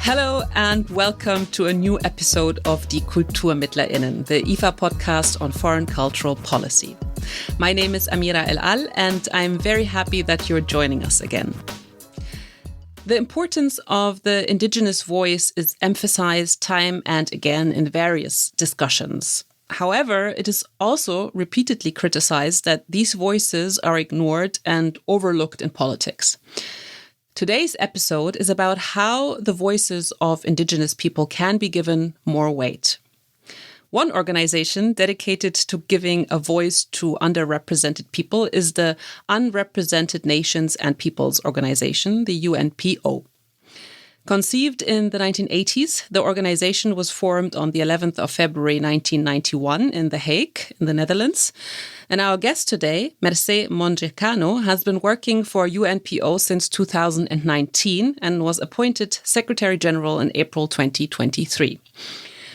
Hello and welcome to a new episode of the Kulturmittler innen, the IFA podcast on foreign cultural policy. My name is Amira El Ahl and I'm very happy that you're joining us again. The importance of the indigenous voice is emphasized time and again in various discussions. However, it is also repeatedly criticized that these voices are ignored and overlooked in politics. Today's episode is about how the voices of indigenous people can be given more weight. One organization dedicated to giving a voice to underrepresented people is the Unrepresented Nations and Peoples Organization, the UNPO. Conceived in the 1980s, the organization was formed on the 11th of February 1991 in The Hague, in the Netherlands. And our guest today, Mercè Monje Cano, has been working for UNPO since 2019 and was appointed Secretary General in April 2023.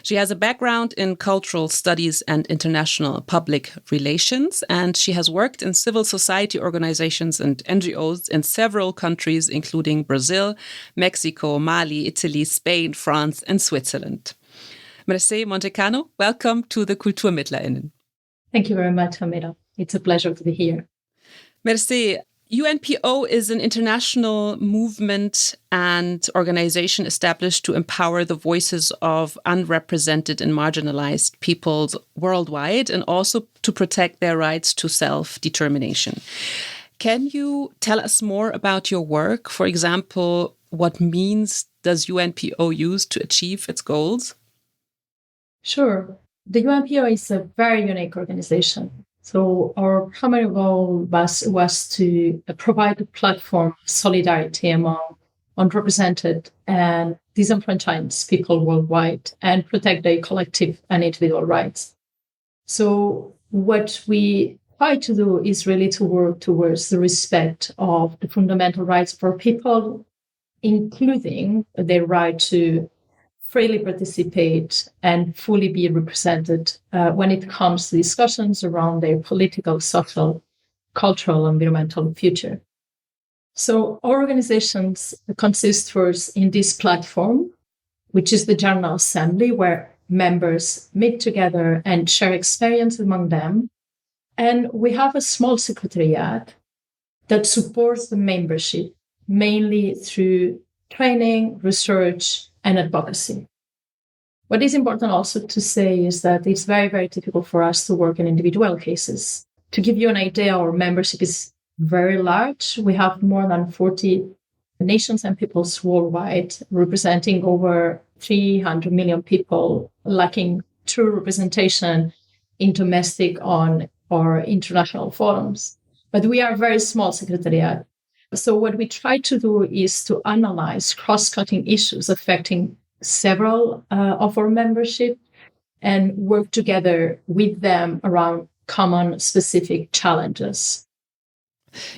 She has a background in cultural studies and international public relations, and she has worked in civil society organizations and NGOs in several countries, including Brazil, Mexico, Mali, Italy, Spain, France, and Switzerland. Mercè Monje Cano, welcome to the KulturmittlerInnen. Thank you very much, Amira. It's a pleasure to be here. Mercè, UNPO is an international movement and organization established to empower the voices of unrepresented and marginalized peoples worldwide and also to protect their rights to self-determination. Can you tell us more about your work? For example, what means does UNPO use to achieve its goals? Sure. The UNPO is a very unique organization. So our primary goal was to provide a platform of solidarity among unrepresented and disenfranchised people worldwide and protect their collective and individual rights. So what we try to do is really to work towards the respect of the fundamental rights for people, including their right to freely participate and fully be represented when it comes to discussions around their political, social, cultural, environmental future. So our organizations consist first in this platform, which is the General Assembly, where members meet together and share experience among them. And we have a small secretariat that supports the membership, mainly through training, research, and advocacy. What is important also to say is that it's very, very difficult for us to work in individual cases. To give you an idea, our membership is very large. We have more than 40 nations and peoples worldwide, representing over 300 million people, lacking true representation in domestic or international forums. But we are a very small secretariat. So what we try to do is to analyze cross-cutting issues affecting several of our membership and work together with them around common specific challenges.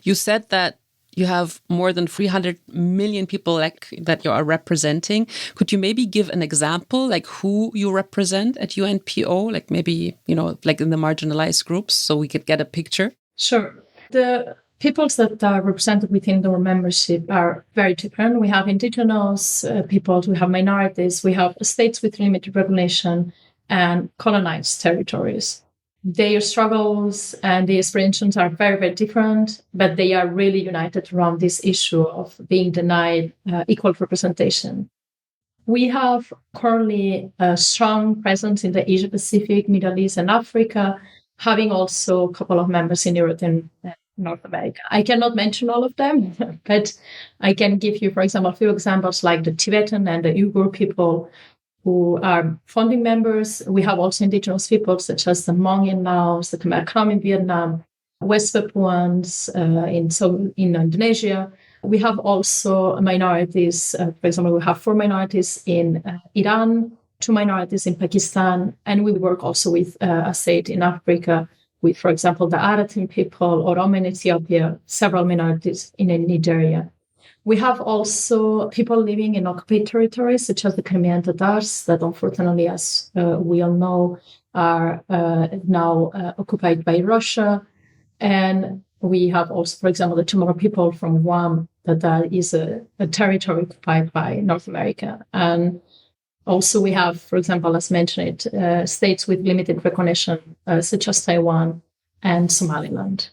You said that you have more than 300 million people that you are representing. Could you maybe give an example, like who you represent at UNPO, like maybe, like in the marginalized groups, so we could get a picture? Sure. The peoples that are represented within our membership are very different. We have indigenous peoples, we have minorities, we have states with limited regulation and colonized territories. Their struggles and the aspirations are very, very different, but they are really united around this issue of being denied equal representation. We have currently a strong presence in the Asia-Pacific, Middle East, and Africa, having also a couple of members in Europe and North America. I cannot mention all of them, but I can give you, for example, a few examples like the Tibetan and the Uyghur people who are founding members. We have also indigenous people such as the Hmong in Laos, the Khmer Krom in Vietnam, West Papuans in Indonesia. We have also minorities. For example, we have 4 minorities in Iran, 2 minorities in Pakistan, and we work also with a state in Africa with, for example, the Haratin people, Oromo in Ethiopia, several minorities in Nigeria. We have also people living in occupied territories, such as the Crimean Tatars, that unfortunately, as we all know, are now occupied by Russia. And We have also, for example, the Chamorro people from Guam, that is a territory occupied by North America. And also we have, for example, as mentioned, states with limited recognition, such as Taiwan and Somaliland.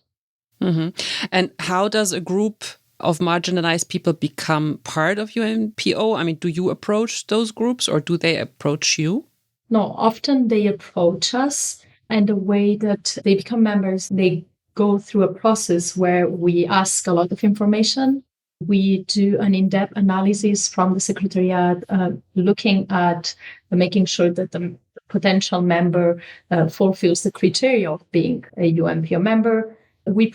Mm-hmm. And how does a group of marginalized people become part of UNPO? I mean, do you approach those groups or do they approach you? No, often they approach us, and the way that they become members, they go through a process where we ask a lot of information. We do an in-depth analysis from the Secretariat, looking at making sure that the potential member fulfills the criteria of being a UNPO member. We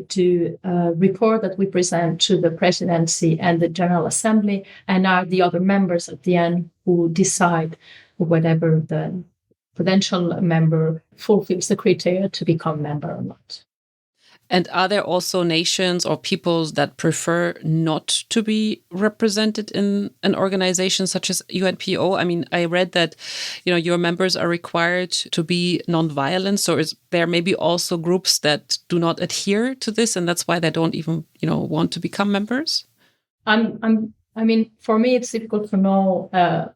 do a report that we present to the presidency and the General Assembly, and are the other members at the end who decide whether the potential member fulfills the criteria to become member or not. And are there also nations or peoples that prefer not to be represented in an organization such as UNPO? I mean, I read that, your members are required to be nonviolent. So is there maybe also groups that do not adhere to this, and that's why they don't even, want to become members? For me, it's difficult to know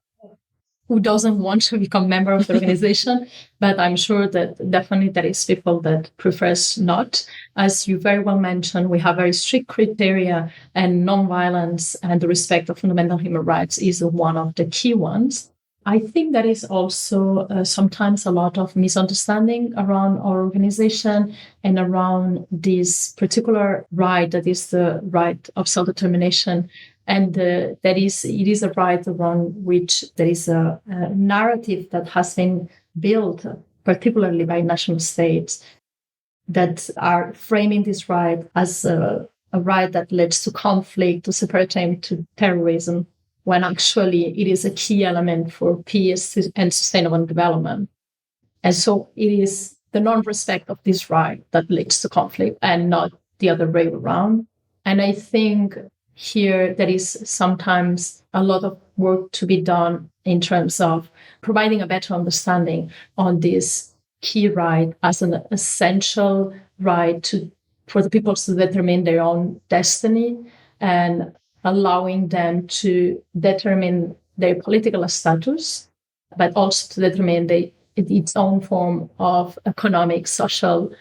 who doesn't want to become member of the organization, but I'm sure that definitely there is people that prefers not. As you very well mentioned, we have very strict criteria, and nonviolence and the respect of fundamental human rights is one of the key ones. I think there is also sometimes a lot of misunderstanding around our organization and around this particular right, that is the right of self-determination. And it is a right around which there is a narrative that has been built, particularly by national states, that are framing this right as a right that leads to conflict, to separatism, to terrorism, when actually it is a key element for peace and sustainable development. And so it is the non-respect of this right that leads to conflict and not the other way around. And I think here there is sometimes a lot of work to be done in terms of providing a better understanding on this key right as an essential right for the people to determine their own destiny, and allowing them to determine their political status, but also to determine its own form of economic, social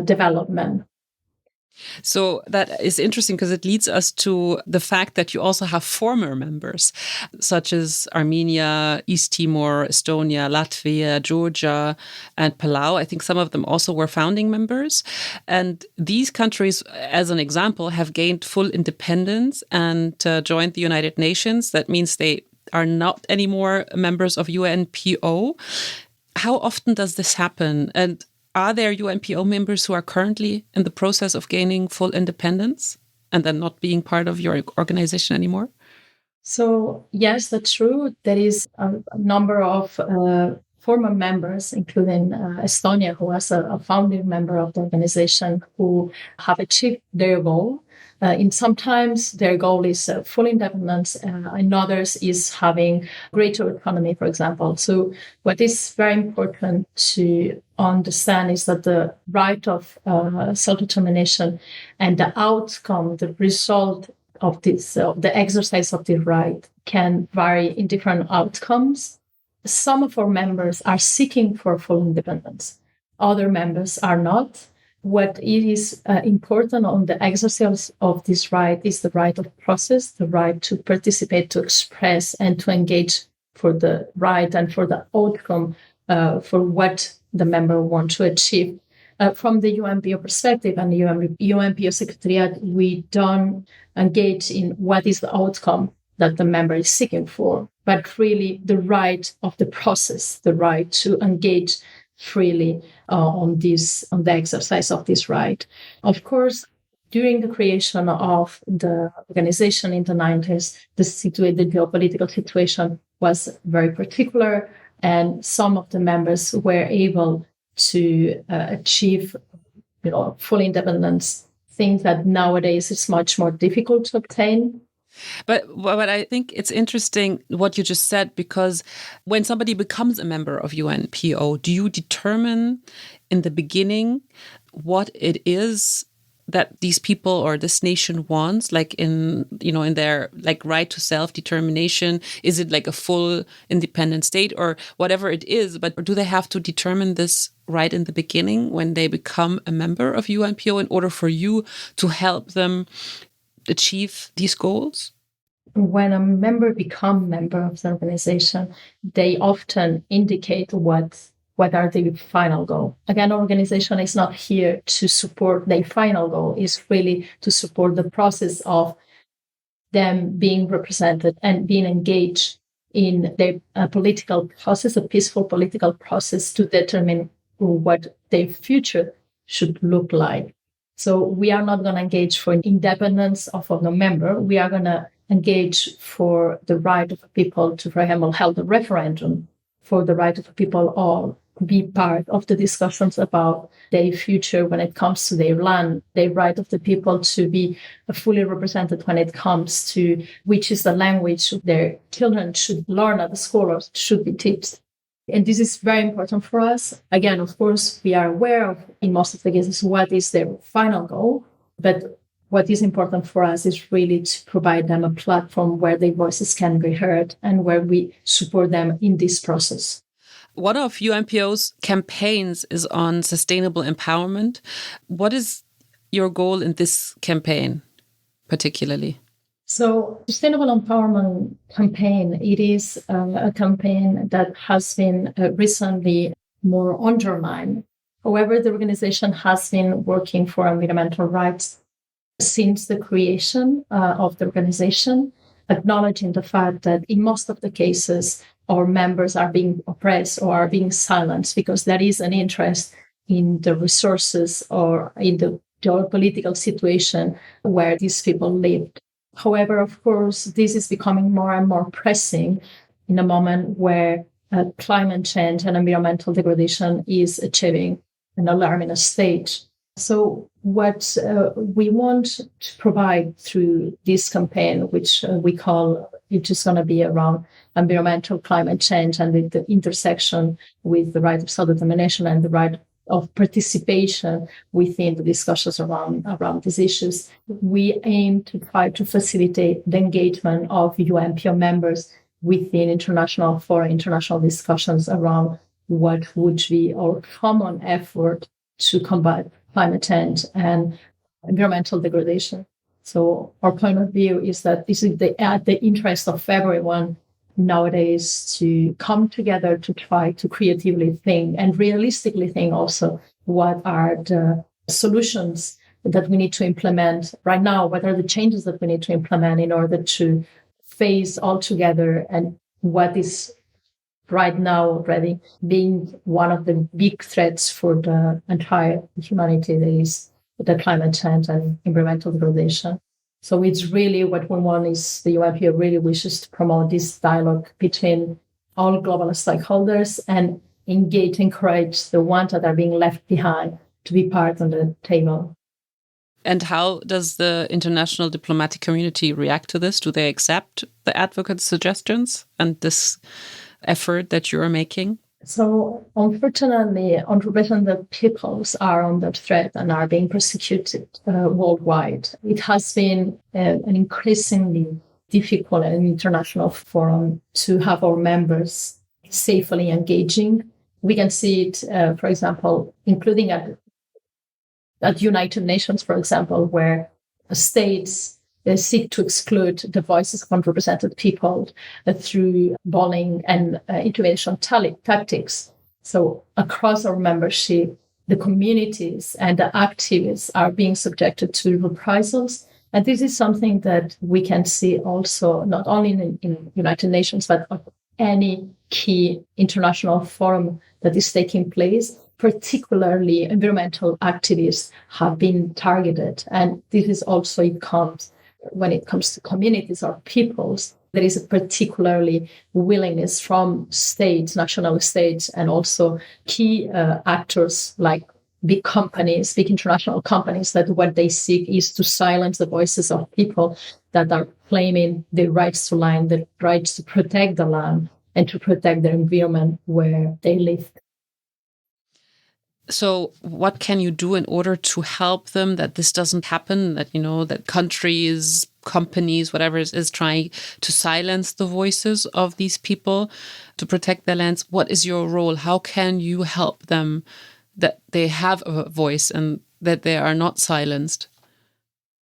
development. So that is interesting because it leads us to the fact that you also have former members, such as Armenia, East Timor, Estonia, Latvia, Georgia, and Palau. I think some of them also were founding members. And these countries, as an example, have gained full independence and joined the United Nations. That means they are not anymore members of UNPO. How often does this happen? And are there UNPO members who are currently in the process of gaining full independence and then not being part of your organization anymore? So, yes, that's true. There is a number of former members, including Estonia, who was a founding member of the organization, who have achieved their goal. In sometimes their goal is full independence, in others is having greater autonomy, for example. So what is very important to understand is that the right of self-determination and the outcome, the result of this, the exercise of the right, can vary in different outcomes. Some of our members are seeking for full independence. Other members are not. What is important on the exercise of this right is the right of process, the right to participate, to express, and to engage for the right and for the outcome for what the member wants to achieve. From the UNPO perspective and the UNPO Secretariat, we don't engage in what is the outcome that the member is seeking for, but really the right of the process, the right to engage freely on the exercise of this right. Of course, during the creation of the organization in the 90s, the geopolitical situation was very particular, and some of the members were able to achieve full independence, things that nowadays is much more difficult to obtain. But I think it's interesting what you just said, because when somebody becomes a member of UNPO, do you determine in the beginning what it is that these people or this nation wants, like in their like right to self-determination? Is it like a full independent state or whatever it is? But do they have to determine this right in the beginning when they become a member of UNPO in order for you to help them achieve these goals? When a member becomes member of the organization, they often indicate what are the final goal. Again, organization is not here to support their final goal. It's really to support the process of them being represented and being engaged in their political process, a peaceful political process to determine what their future should look like. So we are not going to engage for independence of a member. We are going to engage for the right of people to, for example, hold a referendum, for the right of people all be part of the discussions about their future when it comes to their land, their right of the people to be fully represented when it comes to which is the language their children should learn at the school or should be taught. And this is very important for us. Again, of course, we are aware of, in most of the cases, what is their final goal. But what is important for us is really to provide them a platform where their voices can be heard and where we support them in this process. One of UNPO's campaigns is on sustainable empowerment. What is your goal in this campaign, particularly? So, Sustainable Empowerment Campaign, it is a campaign that has been recently more undermined. However, the organization has been working for environmental rights since the creation of the organization, acknowledging the fact that in most of the cases, our members are being oppressed or are being silenced because there is an interest in the resources or in the geopolitical situation where these people lived. However, of course, this is becoming more and more pressing in a moment where climate change and environmental degradation is achieving an alarming stage. So what we want to provide through this campaign, which we call, which is going to be around environmental climate change and the intersection with the right of self-determination and the right of participation within the discussions around these issues. We aim to try to facilitate the engagement of UNPO members within international discussions around what would be our common effort to combat climate change and environmental degradation. So our point of view is that this is at the interest of everyone nowadays to come together to try to creatively think and realistically think also what are the solutions that we need to implement right now, what are the changes that we need to implement in order to face all together and what is right now already being one of the big threats for the entire humanity, that is the climate change and environmental degradation. So it's really what we want is the UNPO really wishes to promote this dialogue between all global stakeholders and encourage the ones that are being left behind to be part of the table. And how does the international diplomatic community react to this? Do they accept the advocates' suggestions and this effort that you're making? So unfortunately, unrepresented peoples are under threat and are being persecuted worldwide. It has been an increasingly difficult and international forum to have our members safely engaging. We can see it, for example, including at United Nations, for example, where states seek to exclude the voices of underrepresented people through bullying and intimidation tactics. So across our membership, the communities and the activists are being subjected to reprisals. And this is something that we can see also not only in United Nations, but any key international forum that is taking place. Particularly environmental activists have been targeted. And this is also, when it comes to communities or peoples, there is a particularly willingness from states, national states, and also key actors like big companies, big international companies, that what they seek is to silence the voices of people that are claiming the rights to land, the rights to protect the land and to protect the environment where they live. So what can you do in order to help them that this doesn't happen, that, that countries, companies, whatever is trying to silence the voices of these people to protect their lands? What is your role? How can you help them that they have a voice and that they are not silenced?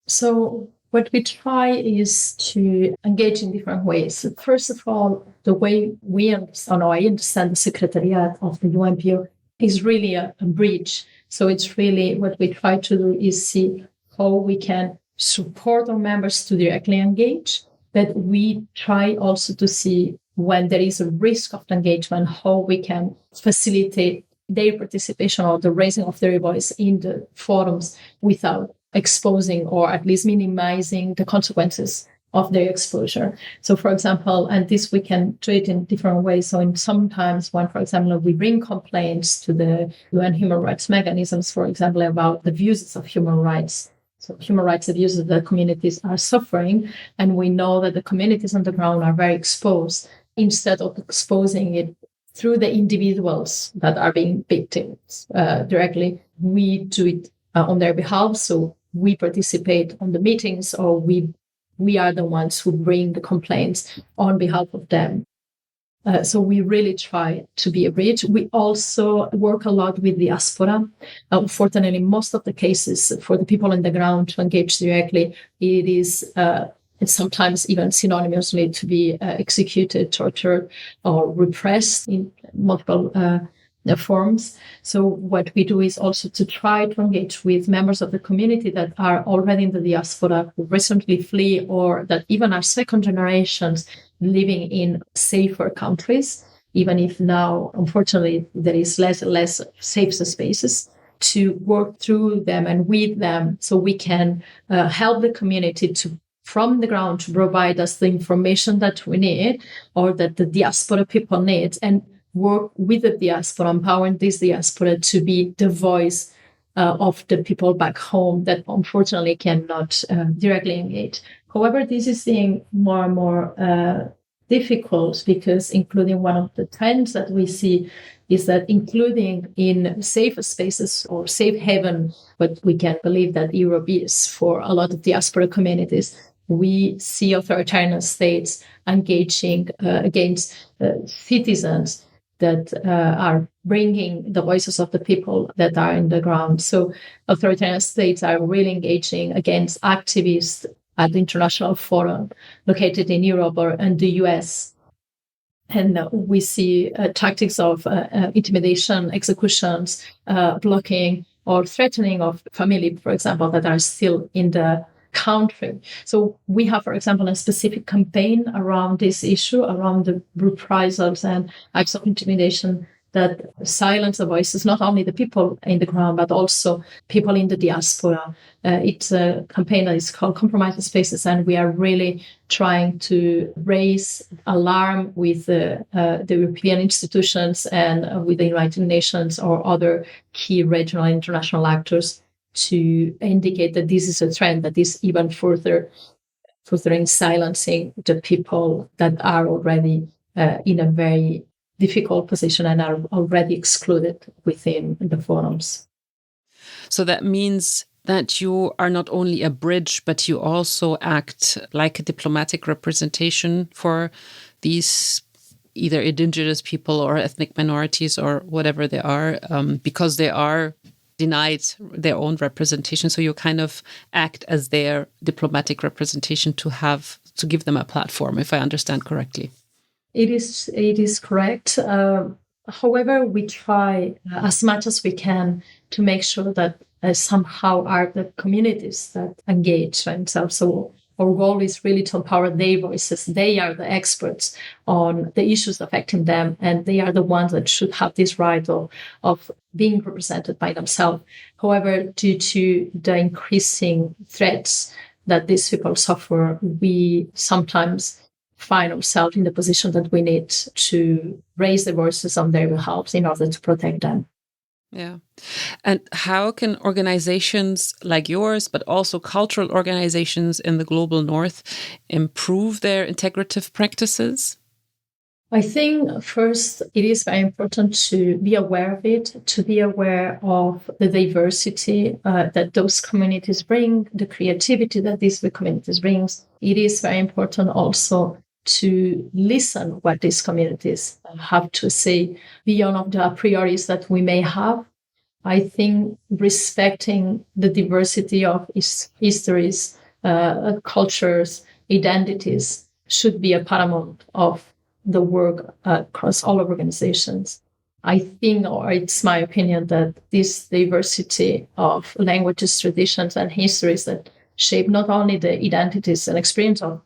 So what we try is to engage in different ways. First of all, the way I understand the Secretariat of the UNPO is really a bridge. So it's really what we try to do is see how we can support our members to directly engage, but we try also to see when there is a risk of engagement, how we can facilitate their participation or the raising of their voice in the forums without exposing or at least minimizing the consequences of their exposure. So, for example, and this we can do it in different ways. So, sometimes when, for example, we bring complaints to the UN human rights mechanisms, for example, about the abuses of human rights. So, human rights abuses that communities are suffering, and we know that the communities on the ground are very exposed. Instead of exposing it through the individuals that are being victims directly, we do it on their behalf. So we participate on the meetings, or we are the ones who bring the complaints on behalf of them. So we really try to be a bridge. We also work a lot with the diaspora. Unfortunately, most of the cases for the people on the ground to engage directly, it is it's sometimes even synonymously to be executed, tortured, or repressed in multiple forms. So what we do is also to try to engage with members of the community that are already in the diaspora, who recently flee, or that even are second generations living in safer countries, even if now, unfortunately, there is less and less safe spaces, to work through them and with them so we can help the community to from the ground to provide us the information that we need or that the diaspora people need, and work with the diaspora, empowering this diaspora to be the voice of the people back home that unfortunately cannot directly engage. However, this is being more and more difficult because including one of the trends that we see is that including in safe spaces or safe haven, what we can believe that Europe is for a lot of diaspora communities, we see authoritarian states engaging against citizens that are bringing the voices of the people that are in the ground. So authoritarian states are really engaging against activists at the international forum located in Europe or in the US. And we see tactics of intimidation, executions, blocking, or threatening of family, for example, that are still in the country. So we have, for example, a specific campaign around this issue, around the reprisals and acts of intimidation that silence the voices, not only the people in the ground, but also people in the diaspora. It's a campaign that is called Compromised Spaces, and we are really trying to raise alarm with the European institutions and with the United Nations or other key regional and international actors to indicate that this is a trend that is even further in silencing the people that are already in a very difficult position and are already excluded within the forums. So that means that you are not only a bridge, but you also act like a diplomatic representation for these either indigenous people or ethnic minorities or whatever they are, because they are denied their own representation. So you kind of act as their diplomatic representation to give them a platform, if I understand correctly. It is correct. However, we try as much as we can to make sure that somehow are the communities that engage themselves. So our goal is really to empower their voices. They are the experts on the issues affecting them, and they are the ones that should have this right of being represented by themselves. However, due to the increasing threats that these people suffer, we sometimes find ourselves in the position that we need to raise the voices on their behalf in order to protect them. Yeah. And how can organizations like yours, but also cultural organizations in the global north, improve their integrative practices? I think first it is very important to be aware of it, to be aware of the diversity that those communities bring, the creativity that these communities brings. It is very important also to listen what these communities have to say beyond of the a priorities that we may have. I think respecting the diversity of histories, cultures, identities should be a paramount of the work across all organizations. I think, or it's my opinion, that this diversity of languages, traditions, and histories that shape not only the identities and experience of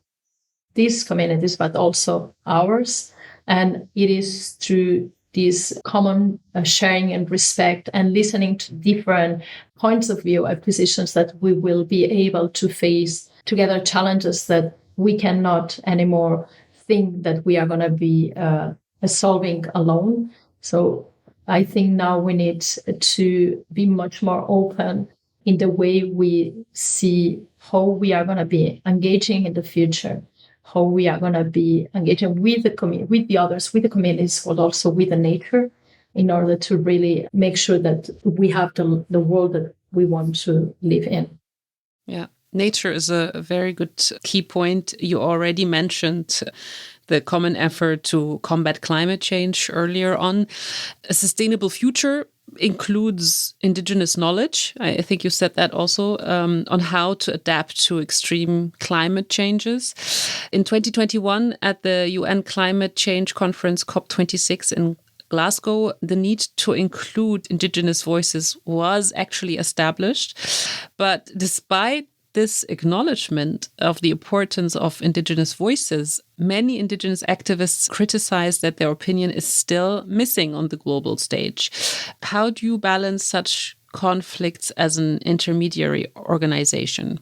these communities, but also ours. And it is through this common sharing and respect and listening to different points of view and positions that we will be able to face together challenges that we cannot anymore think that we are going to be solving alone. So I think now we need to be much more open in the way we see how we are going to be engaging in the future, how we are going to be engaging with the community, with the others, with the communities, but also with the nature, in order to really make sure that we have the world that we want to live in. Yeah. Nature is a very good key point. You already mentioned the common effort to combat climate change earlier on. A sustainable future includes indigenous knowledge. I think you said that also, on how to adapt to extreme climate changes. In 2021, at the UN Climate Change Conference COP26 in Glasgow, the need to include indigenous voices was actually established. But despite this acknowledgement of the importance of indigenous voices, many indigenous activists criticize that their opinion is still missing on the global stage. How do you balance such conflicts as an intermediary organization?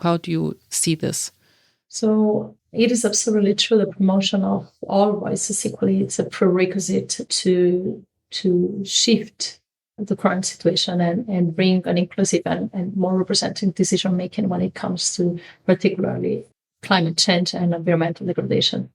How do you see this? So it is absolutely true. The promotion of all voices equally, it's a prerequisite to shift the current situation and bring an inclusive and more representative decision making when it comes to particularly climate change and environmental degradation.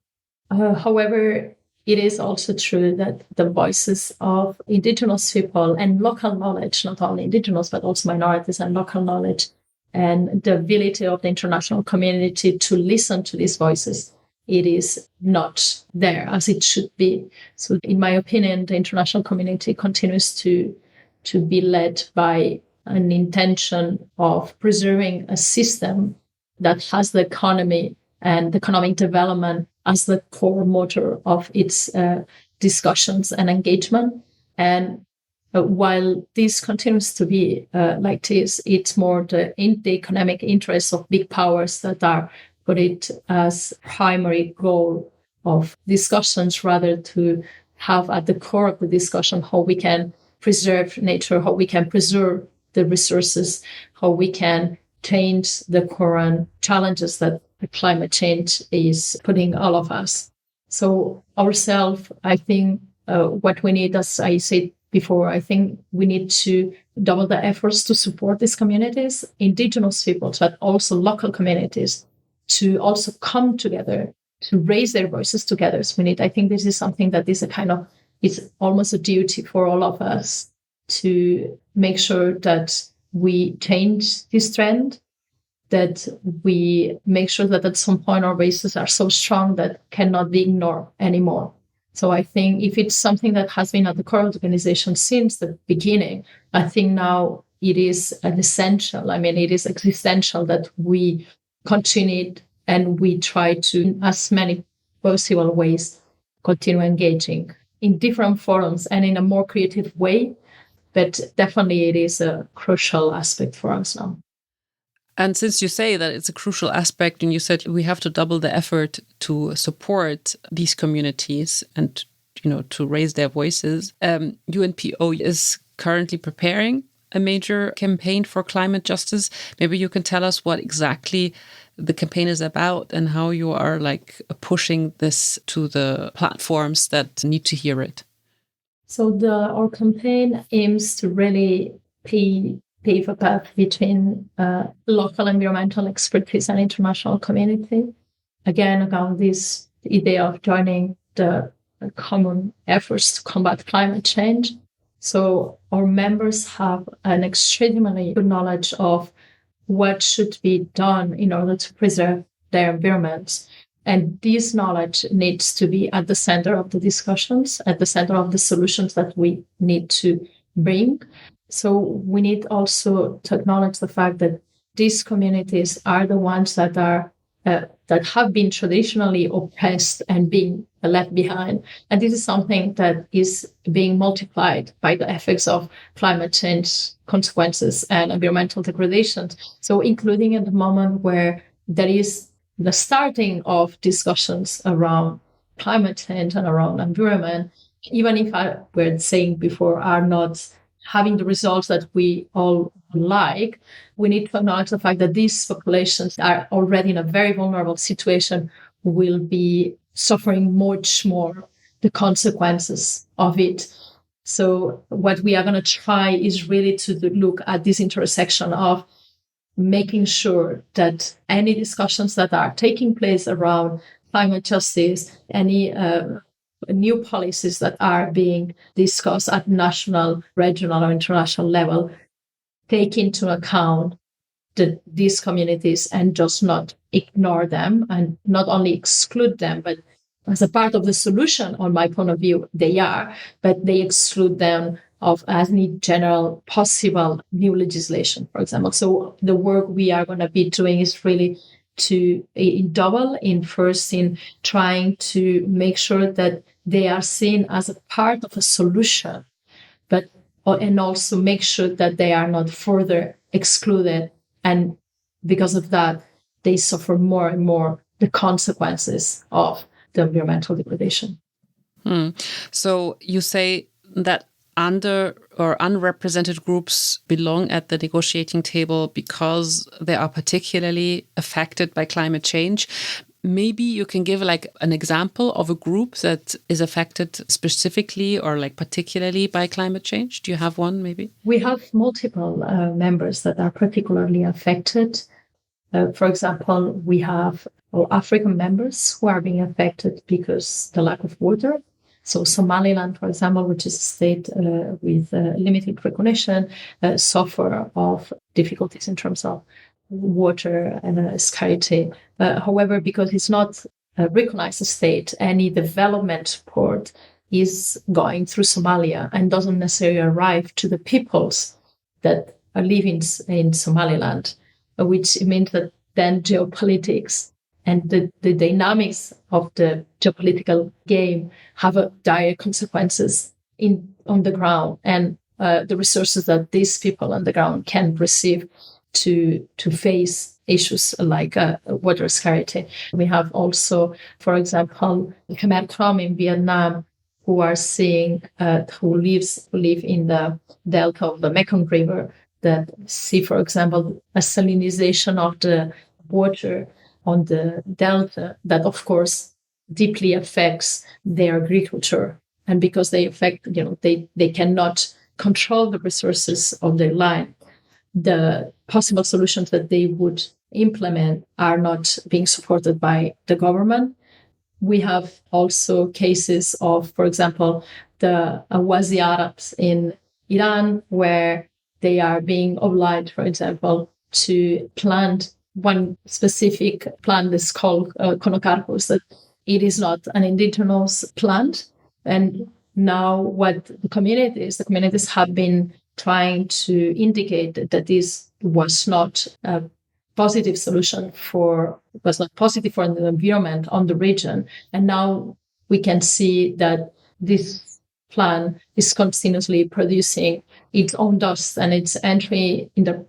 However, it is also true that the voices of indigenous people and local knowledge, not only indigenous, but also minorities and local knowledge, and the ability of the international community to listen to these voices, it is not there as it should be. So in my opinion, the international community continues to be led by an intention of preserving a system that has the economy and economic development as the core motor of its discussions and engagement. And while this continues to be like this, it's more the economic interests of big powers that are put it as primary goal of discussions, rather to have at the core of the discussion how we can preserve nature, how we can preserve the resources, how we can change the current challenges that the climate change is putting all of us. So ourselves, I think what we need, as I said before, I think we need to double the efforts to support these communities, indigenous peoples, but also local communities, to also come together, to raise their voices together. So I think this is something that is it's almost a duty for all of us to make sure that we change this trend, that we make sure that at some point our voices are so strong that cannot be ignored anymore. So I think if it's something that has been at the core of the organization since the beginning, I think now it is an essential. It is existential that we continue and we try to, in as many possible ways, continue engaging in different forums and in a more creative way. But definitely it is a crucial aspect for us now. And since you say that it's a crucial aspect, and you said we have to double the effort to support these communities and, to raise their voices, UNPO is currently preparing a major campaign for climate justice. Maybe you can tell us what exactly the campaign is about and how you are pushing this to the platforms that need to hear it. So our campaign aims to really pave a path between local environmental expertise and international community. Again, around this idea of joining the common efforts to combat climate change. So our members have an extremely good knowledge of what should be done in order to preserve their environments. And this knowledge needs to be at the center of the discussions, at the center of the solutions that we need to bring. So we need also to acknowledge the fact that these communities are the ones that are that have been traditionally oppressed and being left behind. And this is something that is being multiplied by the effects of climate change consequences and environmental degradation. So including at the moment where there is the starting of discussions around climate change and around environment, even if we're saying before are not having the results that we all like, we need to acknowledge the fact that these populations are already in a very vulnerable situation, will be suffering much more the consequences of it. So what we are going to try is really to look at this intersection of making sure that any discussions that are taking place around climate justice, any new policies that are being discussed at national, regional, or international level take into account these communities and just not ignore them and not only exclude them, but as a part of the solution, on my point of view, they are, but they exclude them of any general possible new legislation, for example. So the work we are going to be doing is really to double in first in trying to make sure that they are seen as a part of a solution, and also make sure that they are not further excluded. And because of that, they suffer more and more the consequences of the environmental degradation. So you say that under or unrepresented groups belong at the negotiating table because they are particularly affected by climate change. Maybe you can give like an example of a group that is affected specifically or like particularly by climate change. Do you have one maybe? We have multiple members that are particularly affected. For example, we have African members who are being affected because the lack of water. So Somaliland, for example, which is a state with limited recognition, suffer of difficulties in terms of water and scarcity. However, because it's not a recognized state, any development support is going through Somalia and doesn't necessarily arrive to the peoples that are living in Somaliland, which means that then geopolitics and the dynamics of the geopolitical game have dire consequences on the ground, and the resources that these people on the ground can receive to face issues like water scarcity. We have also, for example, Khmer Krom in Vietnam, who are seeing who live in the delta of the Mekong River, that see, for example, a salinization of the water on the delta that, of course, deeply affects their agriculture. And because they affect, they cannot control the resources of their land, the possible solutions that they would implement are not being supported by the government. We have also cases of, for example, the Awazi Arabs in Iran, where they are being obliged, for example, to plant one specific plant that's called Conocarpus, that it is not an indigenous plant. And now what the communities have been trying to indicate that this was not a positive solution was not positive for the environment on the region. And now we can see that this plant is continuously producing its own dust and its entry in the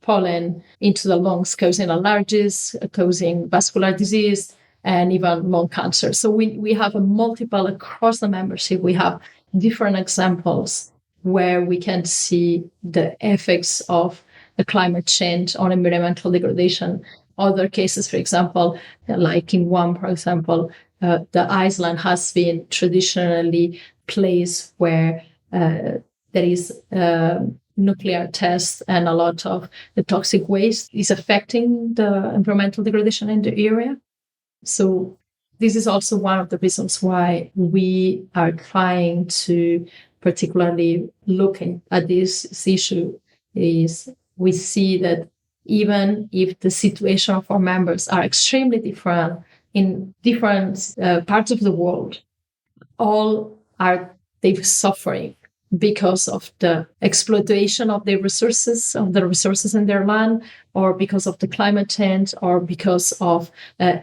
pollen into the lungs, causing allergies, causing vascular disease, and even lung cancer. So we have a multiple across the membership. We have different examples where we can see the effects of the climate change on environmental degradation. Other cases, for example, like in Guam, for example, the Iceland has been traditionally a place where there is nuclear tests, and a lot of the toxic waste is affecting the environmental degradation in the area. So this is also one of the reasons why we are trying to particularly looking at this issue. Is we see that even if the situation of our members are extremely different in different parts of the world, all are they suffering because of the exploitation of the resources in their land, or because of the climate change, or because of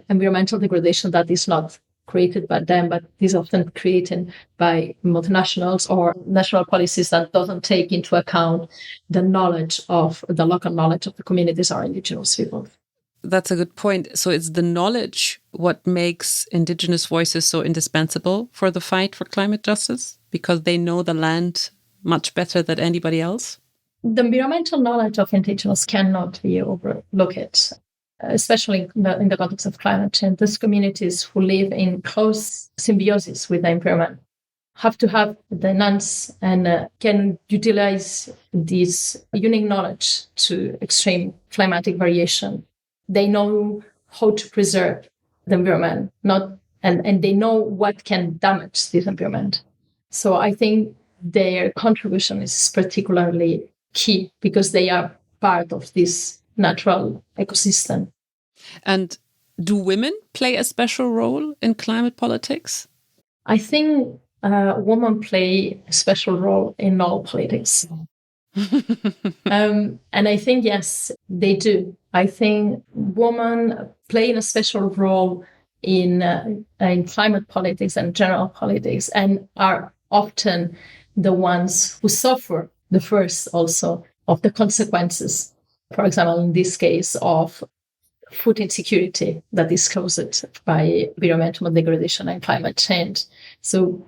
environmental degradation that is not created by them, but is often created by multinationals or national policies that doesn't take into account the local knowledge of the communities or indigenous people. That's a good point. So it's the knowledge what makes indigenous voices so indispensable for the fight for climate justice, because they know the land much better than anybody else? The environmental knowledge of indigenous cannot be overlooked, especially in the context of climate change. These communities who live in close symbiosis with the environment have to have the nuance and can utilize this unique knowledge to extreme climatic variation. They know how to preserve the environment, and they know what can damage this environment. So I think their contribution is particularly key because they are part of this natural ecosystem. And do women play a special role in climate politics? I think women play a special role in all politics. And I think, yes, they do. I think women play a special role in climate politics and general politics, and are often the ones who suffer the first also of the consequences. For example, in this case of food insecurity that is caused by environmental degradation and climate change. So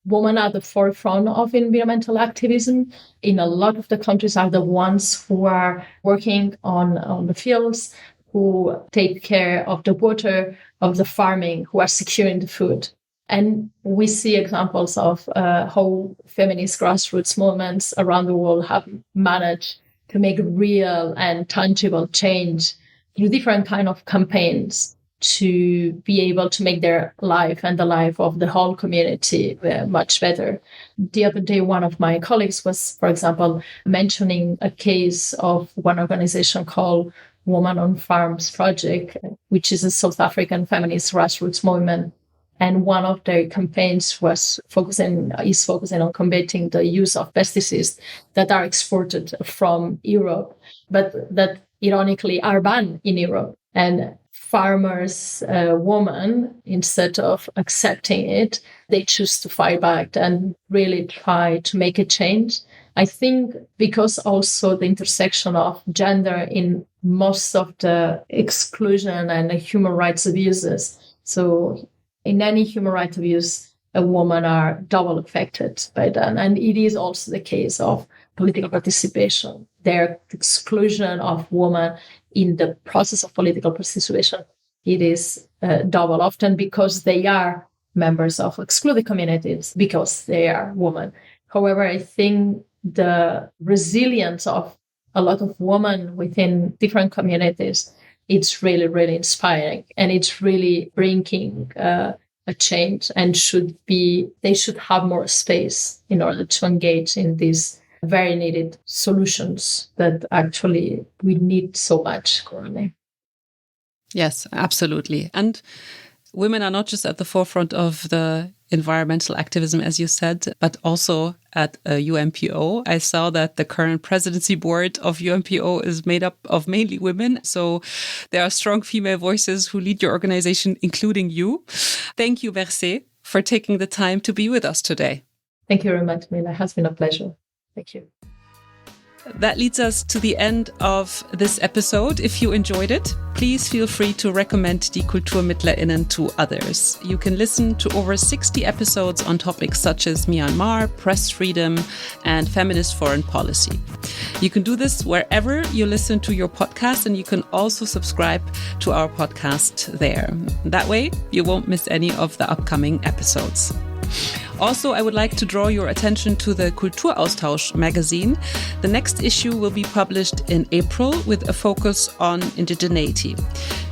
women are at the forefront of environmental activism. In a lot of the countries are the ones who are working on the fields, who take care of the water, of the farming, who are securing the food. And we see examples of how feminist grassroots movements around the world have managed to make real and tangible change through different kind of campaigns to be able to make their life and the life of the whole community much better. The other day, one of my colleagues was, for example, mentioning a case of one organization called Women on Farms Project, which is a South African feminist grassroots movement. And one of their campaigns is focusing on combating the use of pesticides that are exported from Europe, but that ironically are banned in Europe. And farmers, women, instead of accepting it, they choose to fight back and really try to make a change. I think because also the intersection of gender in most of the exclusion and human rights abuses. So in any human rights abuse, a woman are double affected by that. And it is also the case of political participation. Their exclusion of women in the process of political participation, it is double, often because they are members of excluded communities, because they are women. However, I think the resilience of a lot of women within different communities, it's really, really inspiring. And it's really bringing a change, and they should have more space in order to engage in these very needed solutions that actually we need so much currently. Yes, absolutely. And women are not just at the forefront of the environmental activism, as you said, but also at UNPO. I saw that the current presidency board of UNPO is made up of mainly women. So there are strong female voices who lead your organization, including you. Thank you, Mercè, for taking the time to be with us today. Thank you very much, Mila. It has been a pleasure. Thank you. That leads us to the end of this episode. If you enjoyed it, please feel free to recommend die KulturmittlerInnen to others. You can listen to over 60 episodes on topics such as Myanmar, press freedom, and feminist foreign policy. You can do this wherever you listen to your podcast, and you can also subscribe to our podcast there. That way, you won't miss any of the upcoming episodes. Also, I would like to draw your attention to the Kulturaustausch magazine. The next issue will be published in April with a focus on indigeneity.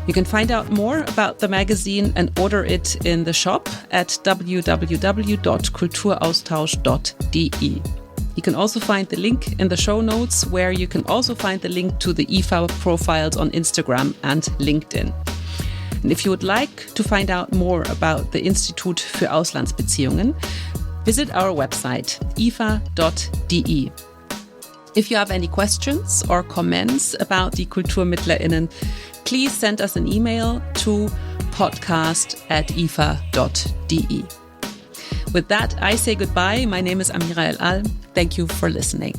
You can find out more about the magazine and order it in the shop at www.kulturaustausch.de. You can also find the link in the show notes, where you can also find the link to the IFA profiles on Instagram and LinkedIn. And if you would like to find out more about the Institut für Auslandsbeziehungen, visit our website, ifa.de. If you have any questions or comments about the KulturmittlerInnen, please send us an email to podcast@ifa.de. With that, I say goodbye. My name is Amira El Ahl. Thank you for listening.